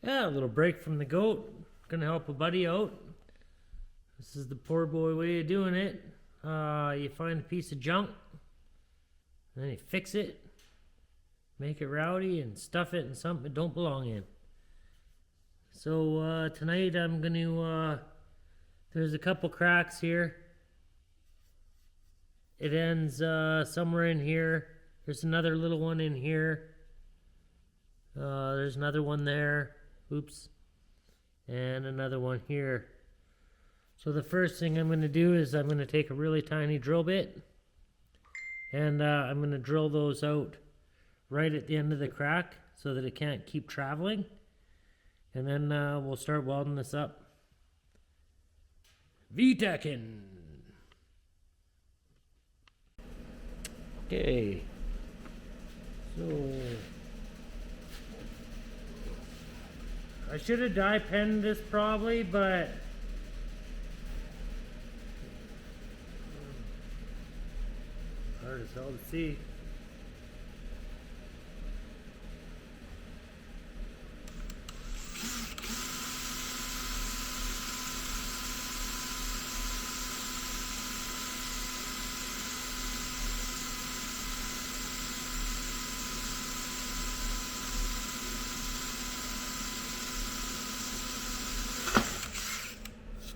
Yeah, a little break from the goat. Gonna help a buddy out. This is the poor boy way of doing it. You find a piece of junk, and then you fix it, make it rowdy, and stuff it in something it don't belong in. So tonight I'm gonna, there's a couple cracks here. It ends somewhere in here. There's another little one in here. There's another one there. Oops. And another one here. So the first thing I'm going to do is I'm going to take a really tiny drill bit. And I'm going to drill those out right at the end of the crack so that it can't keep traveling. And then we'll start welding this up. Vtecing. Okay. So I should have die penned this probably, but hard as hell to see.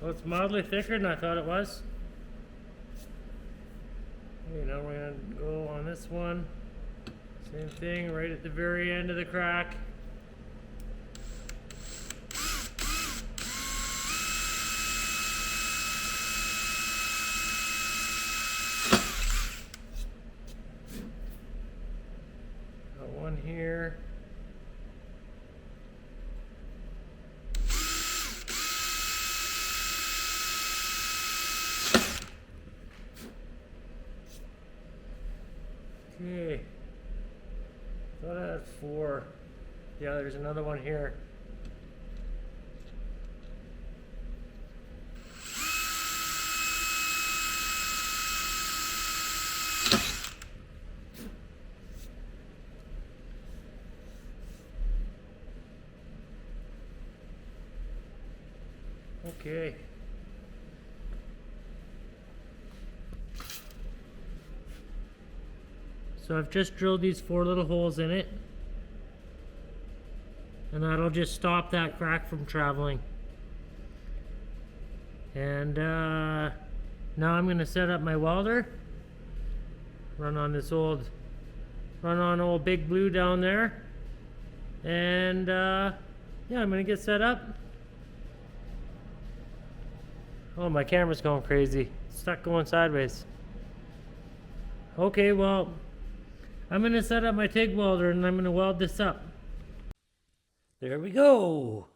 Well, it's mildly thicker than I thought it was. Okay, now we're going to go on this one. Same thing, right at the very end of the crack. Got one here. Okay, thought I had 4. Yeah, there's another one here. Okay. So I've just drilled these 4 little holes in it, and that'll just stop that crack from traveling. And now I'm going to set up my welder, run on old Big Blue down there, and yeah, I'm going to get set up. Oh, my camera's going crazy. It's stuck going sideways. Okay, well, I'm going to set up my TIG welder and I'm going to weld this up. There we go.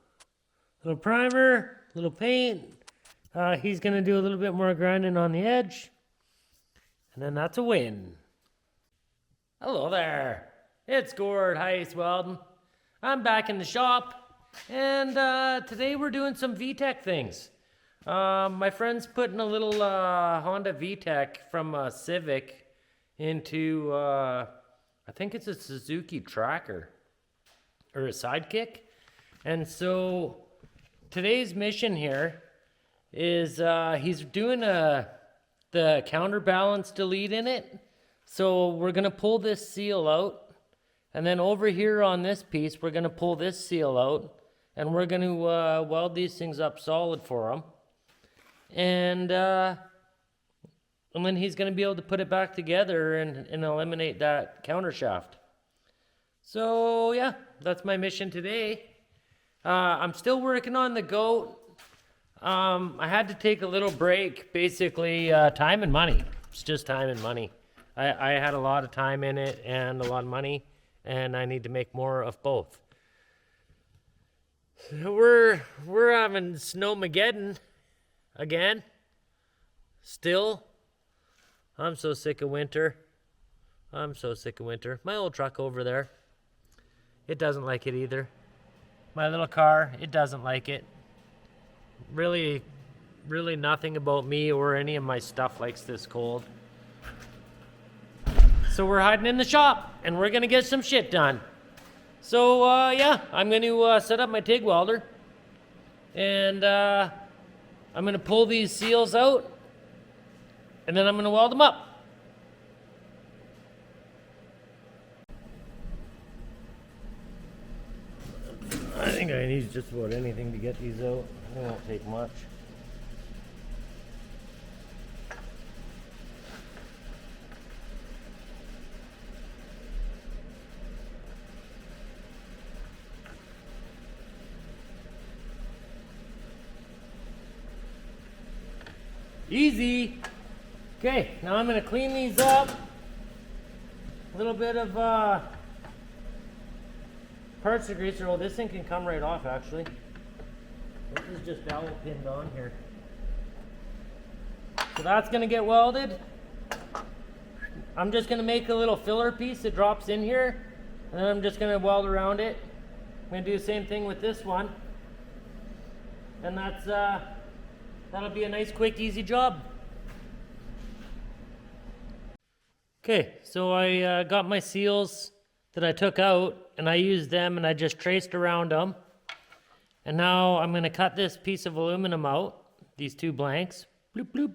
Little primer, little paint. He's going to do a little bit more grinding on the edge. And then that's a win. Hello there. It's Gord Heist Welding. I'm back in the shop. And today we're doing some Vtec things. My friend's putting a little Honda Vtec from a Civic into I think it's a Suzuki Tracker or a Sidekick. And so today's mission here is he's doing the counterbalance delete in it. So we're going to pull this seal out, and then over here on this piece we're going to pull this seal out, and we're going to weld these things up solid for him. And then he's going to be able to put it back together and eliminate that counter shaft. So yeah, that's my mission today. I'm still working on the goat. I had to take a little break, basically time and money. It's just time and money. I had a lot of time in it and a lot of money, and I need to make more of both. We're having Snowmageddon again. Still. I'm so sick of winter. I'm so sick of winter. My old truck over there, it doesn't like it either. My little car, it doesn't like it. Really nothing about me or any of my stuff likes this cold. So we're hiding in the shop, and we're gonna get some shit done. So yeah, I'm going to set up my TIG welder, and I'm going to pull these seals out, and then I'm going to weld them up. I think I need just about anything to get these out. It won't take much. Easy. Okay, now I'm going to clean these up. A little bit of parts degreaser. Oh, this thing can come right off actually. This is just dowel pinned on here. So that's going to get welded. I'm just going to make a little filler piece that drops in here, and then I'm just going to weld around it. I'm going to do the same thing with this one. And that's that'll be a nice, quick, easy job. Okay, so I got my seals that I took out, and I used them, and I just traced around them. And now I'm going to cut this piece of aluminum out, these two blanks, bloop, bloop.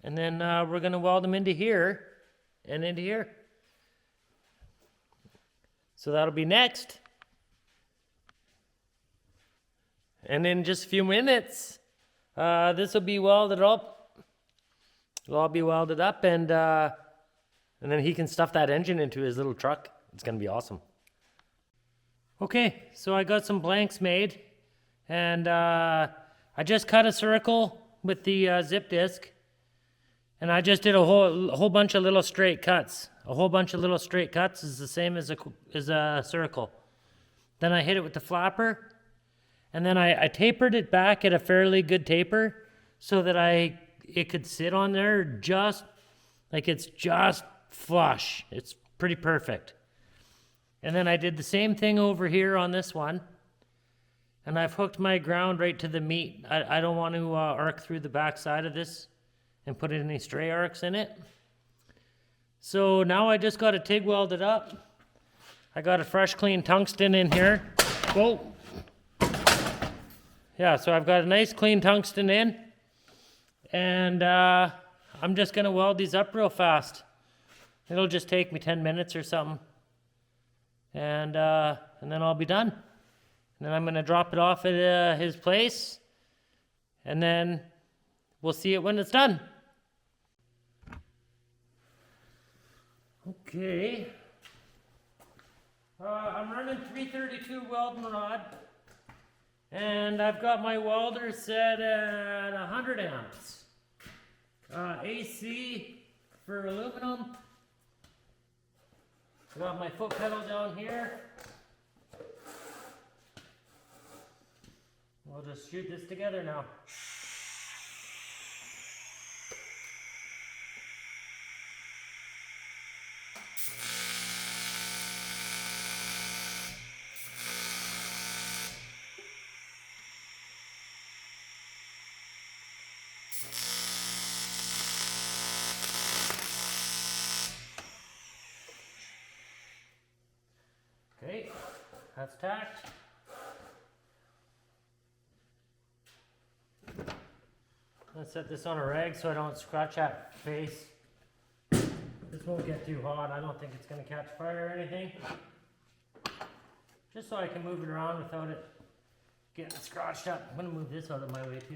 And then we're going to weld them into here and into here. So that'll be next. And in just a few minutes, this will be welded up. It'll all be welded up, and then he can stuff that engine into his little truck. It's going to be awesome. Okay, so I got some blanks made, and I just cut a circle with the zip disc, and I just did a whole bunch of little straight cuts. A whole bunch of little straight cuts is the same as a circle. Then I hit it with the flapper, and then I tapered it back at a fairly good taper so that it could sit on there just like it's just flush. It's pretty perfect. And then I did the same thing over here on this one, and I've hooked my ground right to the meat. I don't want to arc through the back side of this and put any stray arcs in it. So now I just got a TIG welded up. I got a fresh clean tungsten in here. Whoa. Yeah, so I've got a nice clean tungsten in, and I'm just gonna weld these up real fast. It'll just take me 10 minutes or something. And then I'll be done. And then I'm going to drop it off at his place, and then we'll see it when it's done. Okay. I'm running 332 welding rod, and I've got my welder set at 100 amps. AC for aluminum. I got my foot pedal down here. We'll just shoot this together now. Okay, that's tacked. Let's set this on a rag so I don't scratch that face. This won't get too hot. I don't think it's going to catch fire or anything. Just so I can move it around without it getting scratched up. I'm going to move this out of my way too.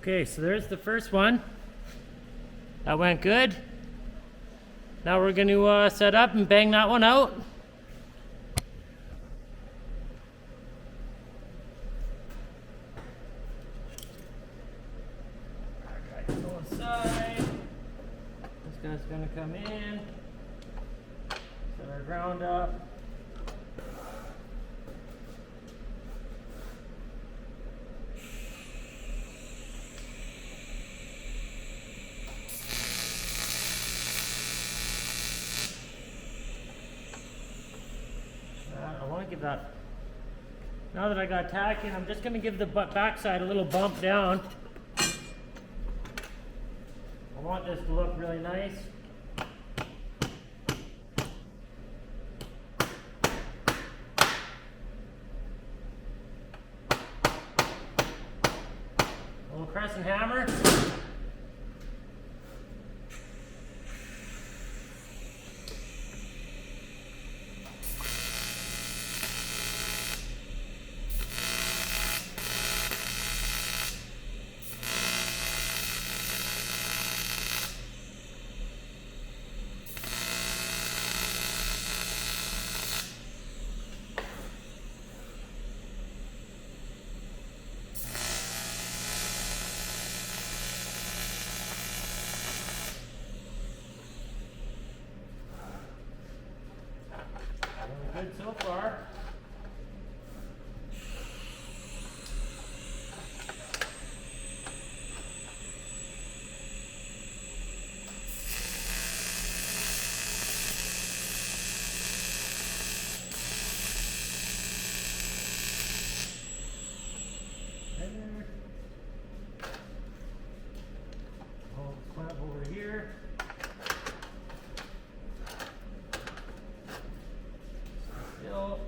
Okay, so there's the first one. That went good. Now we're going to set up and bang that one out. That guy's go inside. This guy's going to come in. Set our ground up. I want to give that, now that I got tack in, I'm just going to give the backside a little bump down. I want this to look really nice. A little crescent hammer. Good so far. I'll clamp over here. Still.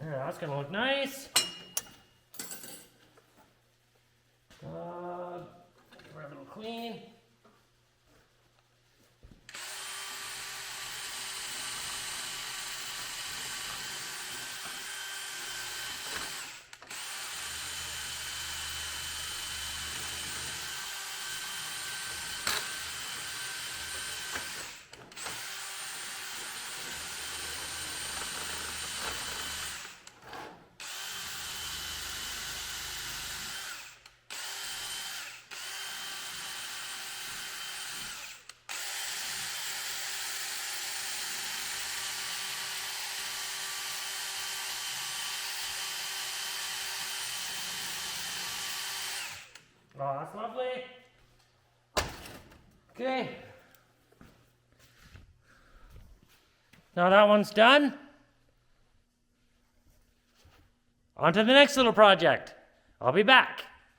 There, that's gonna look nice. Give her a little clean. Oh, that's lovely. Okay. Now that one's done. On to the next little project. I'll be back.